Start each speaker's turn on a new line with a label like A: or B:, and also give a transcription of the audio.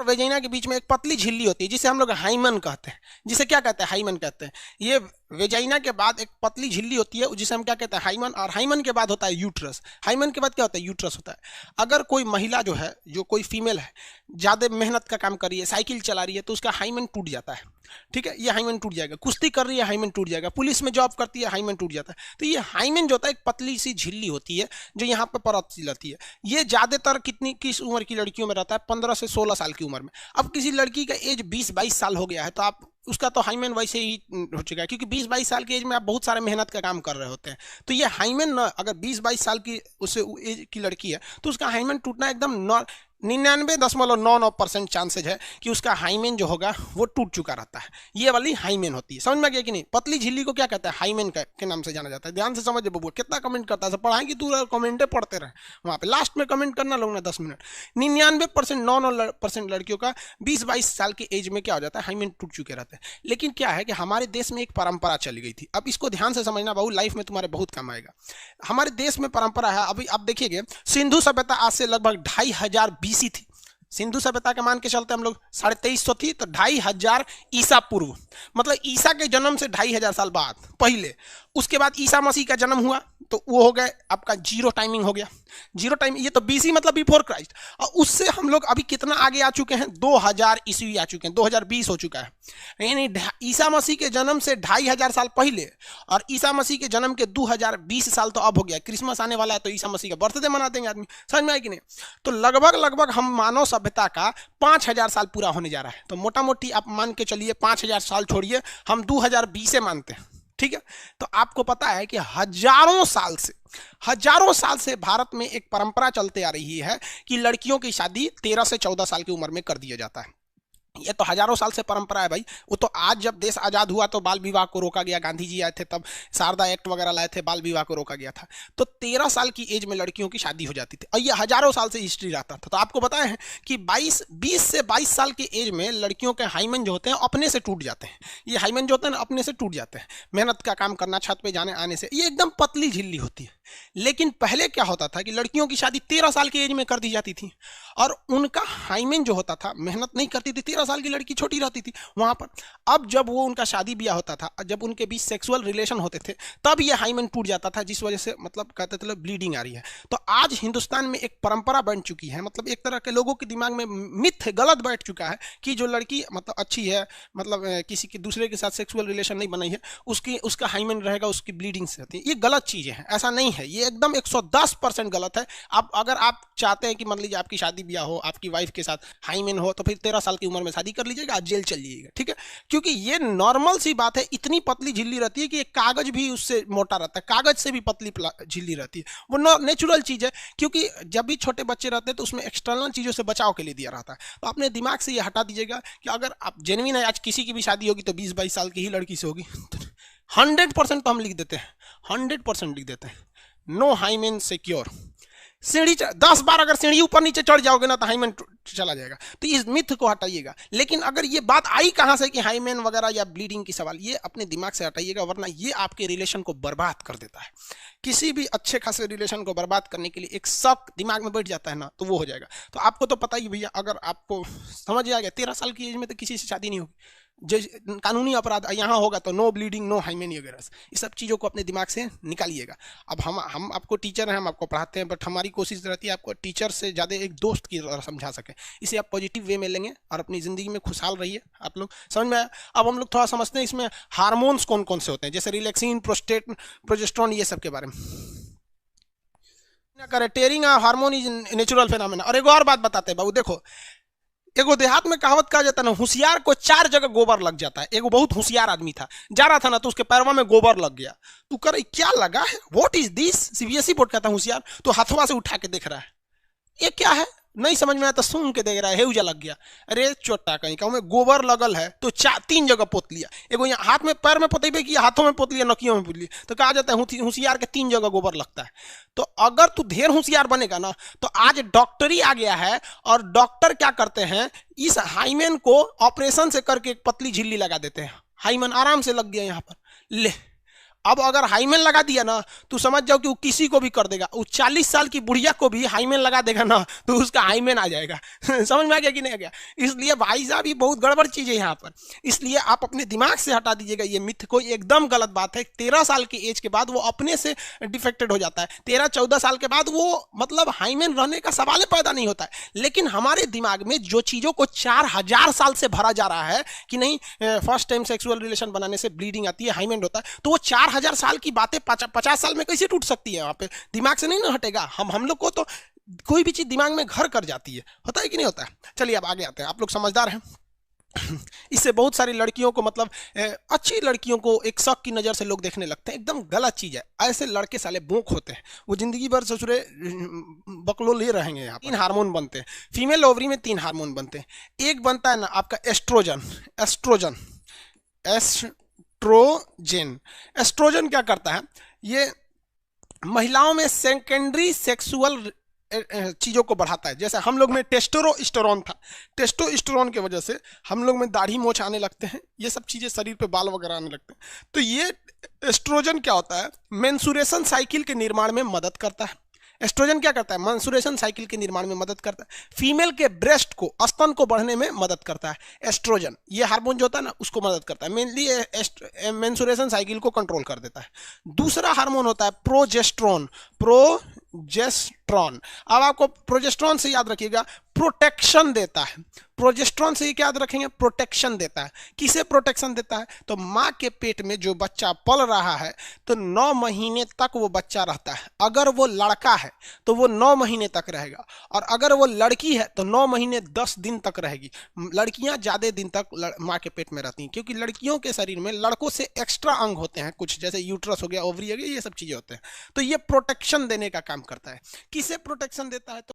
A: Vagina के बीच में एक पतली झिल्ली होती है जिसे हम लोग हाइमन कहते हैं। जिसे क्या कहते हैं? हाइमन कहते हैं। ये वेजाइना के बाद एक पतली झिल्ली होती है जिसे हम क्या कहते हैं? हाइमन। और हाइमन के बाद होता है यूट्रस। हाइमन के बाद क्या होता है? यूट्रस होता है। अगर कोई महिला जो है, जो कोई फीमेल है, ज़्यादा मेहनत का काम कर रही है, साइकिल चला रही है, तो उसका हाइमन टूट जाता है। ठीक है, ये हाइमन टूट जाएगा। कुश्ती कर रही है, हाइमन टूट जाएगा। पुलिस में जॉब करती है, हाइमन टूट जाता है। तो ये हाइमन जो होता है एक पतली सी झिल्ली होती है जो यहाँ पर परत रहती है। ये ज्यादातर किस उम्र की लड़कियों में रहता है? 15 से 16 साल की उम्र में। अब किसी लड़की का एज 20-22 साल हो गया है तो आप उसका तो हाइमन वैसे ही हो चुका है, क्योंकि 20-22 साल की एज में आप बहुत सारे मेहनत का काम कर रहे होते हैं। तो ये हाइमन ना, अगर 20-22 साल की उससे एज की लड़की है तो उसका हाइमन टूटना एकदम 99.99% चांसेज है कि उसका हाइमेन जो होगा वो टूट चुका रहता है। ये वाली हाइमेन होती है। समझ में आ गया कि नहीं? पतली झिल्ली को क्या कहता है? हाइमेन के नाम से जाना जाता है। ध्यान से समझ बबुआ। कितना कमेंट करता है? पढ़ाएंगे तू कमेंटे पढ़ते रहे, वहां पे लास्ट में कमेंट करना लोग ना 10 मिनट। 99% लड़कियों का 20-22 साल की एज में क्या हो जाता है? हाइमेन टूट चुके रहते हैं। लेकिन क्या है कि हमारे देश में एक परंपरा चली गई थी। अब इसको ध्यान से समझना बाबू, लाइफ में तुम्हारे बहुत काम आएगा। हमारे देश में परंपरा है, अभी आप देखिएगा, सिंधु सभ्यता आज से लगभग 2500 BC थी। सिंधु सभ्यता के मान के चलते हम लोग 2350 थी, तो 2500 ईसा पूर्व, मतलब ईसा के जन्म से 2500 साल बाद पहले। उसके बाद ईसा मसीह का जन्म हुआ तो वो हो गए आपका जीरो टाइमिंग हो गया। जीरो टाइम, ये तो BC मतलब बिफोर क्राइस्ट। और उससे हम लोग अभी कितना आगे आ चुके हैं? 2000 ईस्वी आ चुके हैं, 2020 हो चुका है। यानी ईसा मसीह के जन्म से 2500 साल पहले और ईसा मसीह के जन्म के 2020 साल तो अब हो गया। क्रिसमस आने वाला है तो ईसा मसीह का बर्थडे मना देंगे आदमी। समझ में आए कि नहीं? तो लगभग हम मानव सभ्यता का 5000 साल पूरा होने जा रहा है। तो मोटा मोटी आप मान के चलिए 5000 साल छोड़िए, हम 2020 मानते हैं। ठीक है, तो आपको पता है कि हजारों साल से भारत में एक परंपरा चलते आ रही है कि लड़कियों की शादी 13 से 14 साल की उम्र में कर दिया जाता है। ये तो हजारों साल से परंपरा है भाई। वो तो आज जब देश आजाद हुआ तो बाल विवाह को रोका गया, गांधी जी आए थे तब शारदा एक्ट वगैरह लाए थे, बाल विवाह को रोका गया था। तो 13 साल की एज में लड़कियों की शादी हो जाती थी और ये हजारों साल से हिस्ट्री रहता था। तो आपको बताए हैं कि 20 से 22 साल की एज में लड़कियों के हाइमन जो होते हैं अपने से टूट जाते हैं। ये हाइमन जो होते हैं ना अपने से टूट जाते हैं, मेहनत का काम करना, छत पे जाने आने से। ये एकदम पतली झिल्ली होती है। लेकिन पहले क्या होता था कि लड़कियों की शादी 13 साल की एज में कर दी जाती थी और उनका हाइमेन जो होता था, मेहनत नहीं करती थी, 13 साल की लड़की छोटी रहती थी वहां पर। अब जब वो उनका शादी ब्याह होता था, जब उनके बीच सेक्सुअल रिलेशन होते थे, तब ये हाइमेन टूट जाता था, जिस वजह से मतलब कहते थे ब्लीडिंग आ रही है। तो आज हिंदुस्तान में एक परंपरा बन चुकी है, मतलब एक तरह के लोगों के दिमाग में मिथ गलत बैठ चुका है कि जो लड़की मतलब अच्छी है, मतलब किसी के दूसरे के साथ सेक्सुअल रिलेशन नहीं बनाई है, उसका हाइमेन रहेगा, उसकी ब्लीडिंग से होती है। ये गलत चीजें हैं, ऐसा नहीं है। ये एकदम 110% गलत है। आप अगर आप चाहते हैं कि मान लीजिए आपकी शादी ब्याह हो, आपकी वाइफ के साथ हाइमेन हो, तो फिर 13 साल की उम्र में शादी कर लीजिएगा, जेल चल जाइएगा। ठीक है, क्योंकि ये नॉर्मल सी बात है। इतनी पतली झिल्ली रहती है कि एक कागज भी उससे मोटा रहता है, कागज से भी पतली झिल्ली रहती है। वो नेचुरल चीज है, क्योंकि जब भी छोटे बच्चे रहते हैं तो उसमें एक्सटर्नल चीजों से बचाव के लिए दिया रहता है। तो अपने दिमाग से ये हटा दीजिएगा कि अगर आप जेन्युइन है, आज किसी की भी शादी होगी तो 20-22 साल की ही लड़की से होगी। 100% तो हम लिख देते हैं, 100% लिख देते हैं, नो हाइमेन सिक्योर। सीढ़ी 10 बार अगर सीढ़ी ऊपर नीचे चढ़ जाओगे ना तो हाइमेन चला जाएगा। तो इस मिथ को हटाइएगा। लेकिन अगर ये बात आई कहां से कि हाइमेन वगैरह या ब्लीडिंग की सवाल, ये अपने दिमाग से हटाइएगा, वरना ये आपके रिलेशन को बर्बाद कर देता है। किसी भी अच्छे खासे रिलेशन को बर्बाद करने के लिए एक शक दिमाग में बैठ जाता है ना, तो वो हो जाएगा। तो आपको तो पता ही भैया, अगर आपको समझ आ गया 13 साल की एज में तो किसी से शादी नहीं होगी। जो कानूनी अपराध यहाँ होगा तो नो ब्लीडिंग, नो हाइमेन वगैरह, ये सब चीज़ों को अपने दिमाग से निकालिएगा। अब हम आपको टीचर हैं, हम आपको पढ़ाते हैं, बट हमारी कोशिश रहती है आपको टीचर से ज़्यादा एक दोस्त की तरह समझा सकें। इसे आप पॉजिटिव वे में लेंगे और अपनी ज़िंदगी में खुशहाल रहिए। आप लोग समझ में आया? अब हम लोग थोड़ा समझते हैं इसमें हार्मोन्स कौन कौन से होते हैं, जैसे रिलैक्सिन, प्रोजेस्टेरोन, ये सब के बारे में। करे टेयरिंग हार्मोन इज नेचुरल फेनोमेना। और एक और बात बताते हैं बाबू, देखो एगो देहात में कहावत कहा जाता है ना, होशियार को 4 जगह गोबर लग जाता है। एगो बहुत होशियार आदमी था, जा रहा था ना तो उसके पैरवा में गोबर लग गया। तू कर क्या लगा है, what is this? CBSE board कहता है होशियार, तो हाथवा से उठा के देख रहा है, ये क्या है, नहीं समझ में आया तो सूंघ के देख रहा है, हेउजा लग गया। अरे चोटा कहीं का, गोबर लगल है तो 3 जगह पोत लिया। एगो यहाँ हाथ में, पैर में पोतेबे कि हाथों में पोत लिया, नकियों में पोत लिया। तो कहा जाता है होशियार के 3 जगह गोबर लगता है। तो अगर तू ढेर होशियार बनेगा ना, तो आज डॉक्टरी आ गया है और डॉक्टर क्या करते हैं, इस हाइमेन को ऑपरेशन से करके एक पतली झिल्ली लगा देते हैं। हाइमेन आराम से लग गया यहाँ पर, ले अब अगर हाइमेन लगा दिया ना तो समझ जाओ कि वो किसी को भी कर देगा, वो 40 साल की बुढ़िया को भी हाइमेन लगा देगा ना तो उसका हाइमेन आ जाएगा। समझ में आ गया कि नहीं आ गया? इसलिए भाई साहब ये बहुत गड़बड़ चीज है यहाँ पर, इसलिए आप अपने दिमाग से हटा दीजिएगा ये मिथ को, एकदम गलत बात है। 13 साल की एज के बाद वो अपने से डिफेक्टेड हो जाता है, 13-14 साल के बाद वो मतलब हाइमेन रहने का सवाल पैदा नहीं होता है। लेकिन हमारे दिमाग में जो चीजों को 4000 साल से भरा जा रहा है कि नहीं फर्स्ट टाइम सेक्सुअल रिलेशन बनाने से ब्लीडिंग आती है, हाइमेन होता है, तो वो 4000 साल की बातें 50 साल में कैसे टूट सकती है? वहां पे दिमाग से नहीं ना हटेगा। हम लोग को तो कोई भी चीज दिमाग में घर कर जाती है, होता है कि नहीं होता है? चलिए अब आगे आते हैं, आप लोग समझदार हैं। इससे बहुत सारी लड़कियों को मतलब अच्छी लड़कियों को एक शक की नज़र से लोग देखने लगते हैं, एकदम गलत चीज़ है। ऐसे लड़के साले बोक होते हैं, वो जिंदगी भर ससुरे बकलो ले रहेंगे। यहाँ 3 हार्मोन बनते हैं फीमेल ओवरी में, 3 हार्मोन बनते हैं। एक बनता है ना आपका एस्ट्रोजन। एस्ट्रोजन एस्ट्रोजन एस्ट्रोजन क्या करता है? ये महिलाओं में सेकेंडरी सेक्सुअल चीज़ों को बढ़ाता है। जैसे हम लोग में टेस्टोस्टेरोन था, टेस्टोस्टेरोन की वजह से हम लोग में दाढ़ी मोछ आने लगते हैं, ये सब चीज़ें शरीर पे बाल वगैरह आने लगते हैं। तो ये एस्ट्रोजन क्या होता है? मेंसुरेशन साइकिल के निर्माण में मदद करता है। एस्ट्रोजन क्या करता है? मेंसुरेशन साइकिल के निर्माण में मदद करता है। फीमेल के ब्रेस्ट को, स्तन को बढ़ने में मदद करता है एस्ट्रोजन। ये हार्मोन जो होता है ना उसको मदद करता है, मेनली मेंसुरेशन साइकिल को कंट्रोल कर देता है। दूसरा हार्मोन होता है प्रोजेस्ट्रॉन। प्रोजेस्ट्रॉन, अब आपको प्रोजेस्ट्रॉन से याद रखिएगा, प्रोटेक्शन देता है। प्रोजेस्ट्रॉन से क्या याद रखेंगे? प्रोटेक्शन देता है। किसे प्रोटेक्शन देता है? तो माँ के पेट में जो बच्चा पल रहा है तो 9 महीने तक वो बच्चा रहता है। अगर वो लड़का है तो वो 9 महीने तक रहेगा, और अगर वो लड़की है तो 9 महीने 10 दिन तक रहेगी। लड़कियां ज्यादा दिन तक माँ के पेट में रहती हैं, क्योंकि लड़कियों के शरीर में लड़कों से एक्स्ट्रा अंग होते हैं कुछ, जैसे यूट्रस हो गया, ओवरी हो गया, ये सब चीजें होते हैं। तो ये प्रोटेक्शन देने का काम करता है। किसे प्रोटेक्शन देता है? तो